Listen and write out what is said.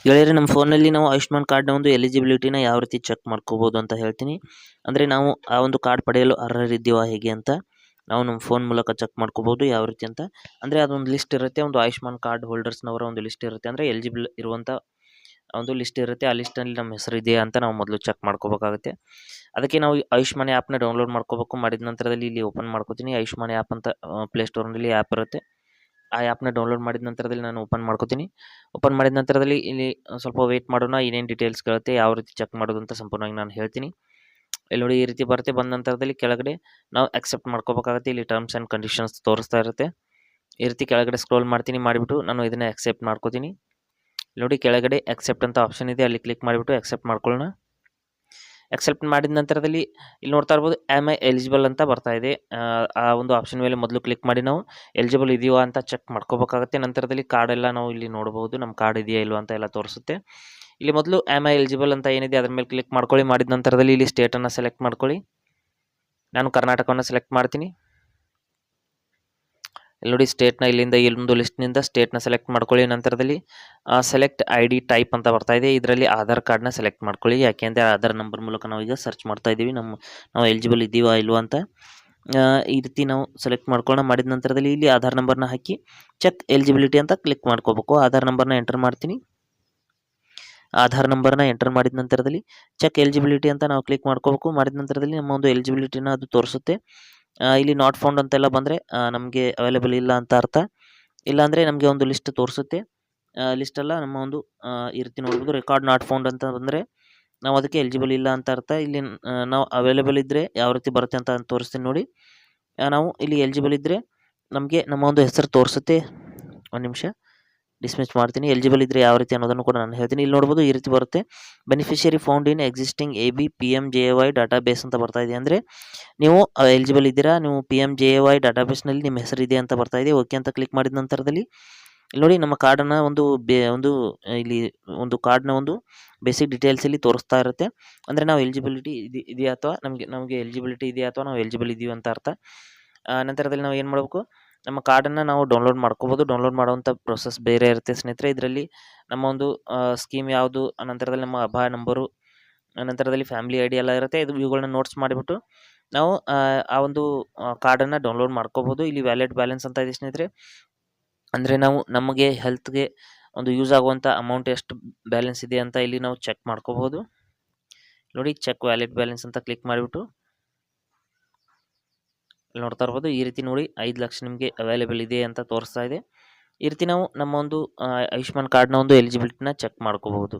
ಗೆಳೆಯರೇ, ನಮ್ಮ ಫೋನಲ್ಲಿ ನಾವು ಆಯುಷ್ಮಾನ್ ಕಾರ್ಡ್ನ ಒಂದು ಎಲಿಜಿಬಿಲಿಟಿನ ಯಾವ ರೀತಿ ಚೆಕ್ ಮಾಡ್ಕೋಬೋದು ಅಂತ ಹೇಳ್ತೀನಿ. ಅಂದರೆ ನಾವು ಆ ಒಂದು ಕಾರ್ಡ್ ಪಡೆಯಲು ಅರ್ಹರಿದ್ದೀವಾ ಹೇಗೆ ಅಂತ ನಾವು ನಮ್ಮ ಫೋನ್ ಮೂಲಕ ಚೆಕ್ ಮಾಡ್ಕೋಬೋದು ಯಾವ ರೀತಿ ಅಂತ. ಅಂದರೆ ಅದೊಂದು ಲಿಸ್ಟ್ ಇರುತ್ತೆ, ಒಂದು ಆಯುಷ್ಮಾನ್ ಕಾರ್ಡ್ ಹೋಲ್ಡರ್ಸ್ನವರ ಒಂದು ಲಿಸ್ಟ್ ಇರುತ್ತೆ. ಅಂದರೆ ಎಲಿಜಿಬಲ್ ಇರುವಂಥ ಒಂದು ಲಿಸ್ಟ್ ಇರುತ್ತೆ. ಆ ಲಿಸ್ಟಲ್ಲಿ ನಮ್ಮ ಹೆಸರು ಇದೆಯಾ ಅಂತ ನಾವು ಮೊದಲು ಚೆಕ್ ಮಾಡ್ಕೋಬೇಕಾಗುತ್ತೆ. ಅದಕ್ಕೆ ನಾವು ಆಯುಷ್ಮಾನ್ ಆ್ಯಪ್ನ ಡೌನ್ಲೋಡ್ ಮಾಡ್ಕೋಬೇಕು. ಮಾಡಿದ ನಂತರದಲ್ಲಿ ಇಲ್ಲಿ ಓಪನ್ ಮಾಡ್ಕೋತೀನಿ. ಆಯುಷ್ಮಾನ್ ಆ್ಯಪ್ ಅಂತ ಪ್ಲೇಸ್ಟೋರ್ನಲ್ಲಿ ಆ್ಯಪ್ ಇರುತ್ತೆ. ಆ ಆ್ಯಪ್ನ ಡೌನ್ಲೋಡ್ ಮಾಡಿದ ನಂತರದಲ್ಲಿ ನಾನು ಓಪನ್ ಮಾಡ್ಕೋತೀನಿ. ಓಪನ್ ಮಾಡಿದ ನಂತರದಲ್ಲಿ ಇಲ್ಲಿ ಸ್ವಲ್ಪ ವೇಟ್ ಮಾಡೋಣ. ಏನೇನು ಡೀಟೇಲ್ಸ್ ಕೇಳುತ್ತೆ, ಯಾವ ರೀತಿ ಚೆಕ್ ಮಾಡೋದು ಅಂತ ಸಂಪೂರ್ಣವಾಗಿ ನಾನು ಹೇಳ್ತೀನಿ. ಇಲ್ಲಿ ನೋಡಿ, ಈ ರೀತಿ ಬರುತ್ತೆ. ಬಂದ ನಂತರದಲ್ಲಿ ಕೆಳಗಡೆ ನಾವು ಅಕ್ಸೆಪ್ಟ್ ಮಾಡ್ಕೋಬೇಕಾಗುತ್ತೆ. ಇಲ್ಲಿ ಟರ್ಮ್ಸ್ ಆ್ಯಂಡ್ ಕಂಡೀಷನ್ಸ್ ತೋರಿಸ್ತಾ ಇರುತ್ತೆ. ಈ ರೀತಿ ಕೆಳಗಡೆ ಸ್ಕ್ರೋಲ್ ಮಾಡ್ತೀನಿ, ಮಾಡಿಬಿಟ್ಟು ನಾನು ಇದನ್ನು ಅಕ್ಸೆಪ್ಟ್ ಮಾಡ್ಕೋತೀನಿ. ನೋಡಿ, ಕೆಳಗಡೆ ಅಕ್ಸೆಪ್ಟ್ ಅಂತ ಆಪ್ಷನ್ ಇದೆ, ಅಲ್ಲಿ ಕ್ಲಿಕ್ ಮಾಡಿಬಿಟ್ಟು ಅಕ್ಸೆಪ್ಟ್ ಮಾಡ್ಕೊಳ್ಳೋಣ. ಅಕ್ಸೆಪ್ಟ್ ಮಾಡಿದ ನಂತರದಲ್ಲಿ ಇಲ್ಲಿ ನೋಡ್ತಾ ಇರ್ಬೋದು, ಆಮ್ ಐ ಎಲಿಜಿಬಲ್ ಅಂತ ಬರ್ತಾ ಇದೆ. ಆ ಒಂದು ಆಪ್ಷನ್ ಮೇಲೆ ಮೊದಲು ಕ್ಲಿಕ್ ಮಾಡಿ ನಾವು ಎಲಿಜಿಬಲ್ ಇದೆಯೋ ಅಂತ ಚೆಕ್ ಮಾಡ್ಕೋಬೇಕಾಗುತ್ತೆ. ನಂತರದಲ್ಲಿ ಕಾರ್ಡ್ ಎಲ್ಲ ನಾವು ಇಲ್ಲಿ ನೋಡಬಹುದು, ನಮ್ಮ ಕಾರ್ಡ್ ಇದೆಯಾ ಇಲ್ವಾ ಅಂತ ಎಲ್ಲ ತೋರಿಸುತ್ತೆ. ಇಲ್ಲಿ ಮೊದಲು ಆಮ್ ಐ ಎಲಿಜಿಬಲ್ ಅಂತ ಏನಿದೆ ಅದ್ರ ಮೇಲೆ ಕ್ಲಿಕ್ ಮಾಡ್ಕೊಳ್ಳಿ. ಮಾಡಿದ ನಂತರದಲ್ಲಿ ಇಲ್ಲಿ ಸ್ಟೇಟನ್ನು ಸೆಲೆಕ್ಟ್ ಮಾಡ್ಕೊಳ್ಳಿ. ನಾನು ಕರ್ನಾಟಕವನ್ನು ಸೆಲೆಕ್ಟ್ ಮಾಡ್ತೀನಿ. ಇಲ್ಲಿ ನೋಡಿ, ಸ್ಟೇಟ್ನ ಇಲ್ಲಿಂದ ಇಲ್ಲೊಂದು ಲಿಸ್ಟ್ನಿಂದ ಸ್ಟೇಟ್ನ ಸೆಲೆಕ್ಟ್ ಮಾಡ್ಕೊಳ್ಳಿ. ನಂತರದಲ್ಲಿ ಸೆಲೆಕ್ಟ್ ಐ ಡಿ ಟೈಪ್ ಅಂತ ಬರ್ತಾ ಇದೆ. ಇದರಲ್ಲಿ ಆಧಾರ್ ಕಾರ್ಡ್ನ ಸೆಲೆಕ್ಟ್ ಮಾಡ್ಕೊಳ್ಳಿ. ಯಾಕೆಂದರೆ ಆಧಾರ್ ನಂಬರ್ ಮೂಲಕ ನಾವು ಈಗ ಸರ್ಚ್ ಮಾಡ್ತಾ ಇದ್ದೀವಿ, ನಾವು ಎಲಿಜಿಬಲ್ ಇದ್ದೀವಾ ಇಲ್ವಾ ಅಂತ. ಈ ರೀತಿ ನಾವು ಸೆಲೆಕ್ಟ್ ಮಾಡ್ಕೊಳ್ಳೋಣ. ಮಾಡಿದ ನಂತರದಲ್ಲಿ ಇಲ್ಲಿ ಆಧಾರ್ ನಂಬರ್ನ ಹಾಕಿ ಚೆಕ್ ಎಲಿಜಿಬಿಲಿಟಿ ಅಂತ ಕ್ಲಿಕ್ ಮಾಡ್ಕೋಬೇಕು. ಆಧಾರ್ ನಂಬರ್ನ ಎಂಟರ್ ಮಾಡ್ತೀನಿ. ಆಧಾರ್ ನಂಬರ್ನ ಎಂಟರ್ ಮಾಡಿದ ನಂತರದಲ್ಲಿ ಚೆಕ್ ಎಲಿಜಿಬಿಲಿಟಿ ಅಂತ ನಾವು ಕ್ಲಿಕ್ ಮಾಡ್ಕೋಬೇಕು. ಮಾಡಿದ ನಂತರದಲ್ಲಿ ನಮ್ಮ ಒಂದು ಎಲಿಜಿಬಿಲಿಟಿನ ಅದು ತೋರಿಸುತ್ತೆ. ಇಲ್ಲಿ ನಾಟ್ ಫೌಂಡ್ ಅಂತೆಲ್ಲ ಬಂದರೆ ನಮಗೆ ಅವೈಲೇಬಲ್ ಇಲ್ಲ ಅಂತ ಅರ್ಥ. ಇಲ್ಲಾಂದರೆ ನಮಗೆ ಒಂದು ಲಿಸ್ಟ್ ತೋರಿಸುತ್ತೆ. ಲಿಸ್ಟೆಲ್ಲ ನಮ್ಮ ಒಂದು ಈ ರೀತಿ ನೋಡ್ಬೋದು. ರೆಕಾರ್ಡ್ ನಾಟ್ ಫೌಂಡ್ ಅಂತ ಬಂದರೆ ನಾವು ಅದಕ್ಕೆ ಎಲಿಜಿಬಲ್ ಇಲ್ಲ ಅಂತ ಅರ್ಥ. ಇಲ್ಲಿ ನಾವು ಅವೈಲೇಬಲ್ ಇದ್ದರೆ ಯಾವ ರೀತಿ ಬರುತ್ತೆ ಅಂತ ತೋರಿಸ್ತೀನಿ ನೋಡಿ. ನಾವು ಇಲ್ಲಿ ಎಲಿಜಿಬಲ್ ಇದ್ದರೆ ನಮಗೆ ನಮ್ಮ ಒಂದು ಹೆಸರು ತೋರಿಸುತ್ತೆ. ಒಂದು ನಿಮಿಷ ಡಿಸ್ಮಿಸ್ ಮಾಡ್ತೀನಿ. ಎಲಿಜಿಬಲ್ ಇದ್ದರೆ ಯಾವ ರೀತಿ ಅನ್ನೋದನ್ನು ಕೂಡ ನಾನು ಹೇಳ್ತೀನಿ. ಇಲ್ಲಿ ನೋಡ್ಬೋದು, ಈ ರೀತಿ ಬರುತ್ತೆ. Beneficiary found in existing ABPMJAY database ಅಂತ ಬರ್ತಾ ಇದೆ. ಅಂದರೆ ನೀವು ಎಲಿಜಿಬಲ್ ಇದ್ದೀರಾ, ನೀವು PMJAY ಡಾಟಾಬೇಸ್ನಲ್ಲಿ ನಿಮ್ಮ ಹೆಸರು ಇದೆ ಅಂತ ಬರ್ತಾ ಇದೆ. ಓಕೆ ಅಂತ ಕ್ಲಿಕ್ ಮಾಡಿದ ನಂತರದಲ್ಲಿ ಇಲ್ಲಿ ನೋಡಿ, ನಮ್ಮ ಕಾರ್ಡನ್ನು ಇಲ್ಲಿ ಒಂದು ಕಾರ್ಡ್ನ ಒಂದು ಬೇಸಿಕ್ ಡೀಟೇಲ್ಸ್ ಇಲ್ಲಿ ತೋರಿಸ್ತಾ ಇರುತ್ತೆ. ಅಂದರೆ ನಾವು ಎಲಿಜಿಬಿಲಿಟಿ ಇದೆಯಾ ಅಥವಾ ನಮಗೆ ಎಲಿಜಿಬಿಲಿಟಿ ಇದೆಯಾ ಅಥವಾ ನಾವು ಎಲಿಜಿಬಲ್ ಇದೀವಿ ಅಂತ ಅರ್ಥ. ನಂತರದಲ್ಲಿ ನಾವು ಏನು ಮಾಡಬೇಕು, ನಮ್ಮ ಕಾರ್ಡನ್ನು ನಾವು ಡೌನ್ಲೋಡ್ ಮಾಡ್ಕೋಬೋದು. ಡೌನ್ಲೋಡ್ ಮಾಡುವಂಥ ಪ್ರೊಸೆಸ್ ಬೇರೆ ಇರುತ್ತೆ ಸ್ನೇಹಿತರೆ. ಇದರಲ್ಲಿ ನಮ್ಮ ಒಂದು ಸ್ಕೀಮ್ ಯಾವುದು, ನಂತರದಲ್ಲಿ ನಮ್ಮ ಆಭಾಯ ನಂಬರು, ನಂತರದಲ್ಲಿ ಫ್ಯಾಮಿಲಿ ಐಡಿ ಎಲ್ಲ ಇರುತ್ತೆ. ಇವುಗಳನ್ನ ನೋಟ್ಸ್ ಮಾಡಿಬಿಟ್ಟು ನಾವು ಆ ಒಂದು ಕಾರ್ಡನ್ನು ಡೌನ್ಲೋಡ್ ಮಾಡ್ಕೋಬೋದು. ಇಲ್ಲಿ ವ್ಯಾಲೆಟ್ ಬ್ಯಾಲೆನ್ಸ್ ಅಂತ ಇದೆ ಸ್ನೇಹಿತರೆ. ಅಂದರೆ ನಾವು ನಮಗೆ ಹೆಲ್ತ್ಗೆ ಒಂದು ಯೂಸ್ ಆಗುವಂಥ ಅಮೌಂಟ್ ಎಷ್ಟು ಬ್ಯಾಲೆನ್ಸ್ ಇದೆ ಅಂತ ಇಲ್ಲಿ ನಾವು ಚೆಕ್ ಮಾಡ್ಕೋಬೋದು. ನೋಡಿ, ಚೆಕ್ ವ್ಯಾಲೆಟ್ ಬ್ಯಾಲೆನ್ಸ್ ಅಂತ ಕ್ಲಿಕ್ ಮಾಡಿಬಿಟ್ಟು ನೋಡ್ತಾ ಇರ್ಬೋದು. ಈ ರೀತಿ ನೋಡಿ, 5 ಲಕ್ಷ ನಿಮಗೆ ಅವೈಲೇಬಲ್ ಇದೆ ಅಂತ ತೋರಿಸ್ತಾ ಇದೆ. ಈ ರೀತಿ ನಾವು ನಮ್ಮ ಒಂದು ಆಯುಷ್ಮಾನ್ ಕಾರ್ಡ್ನ ಒಂದು ಎಲಿಜಿಬಿಲಿಟಿನ ಚೆಕ್ ಮಾಡ್ಕೋಬಹುದು.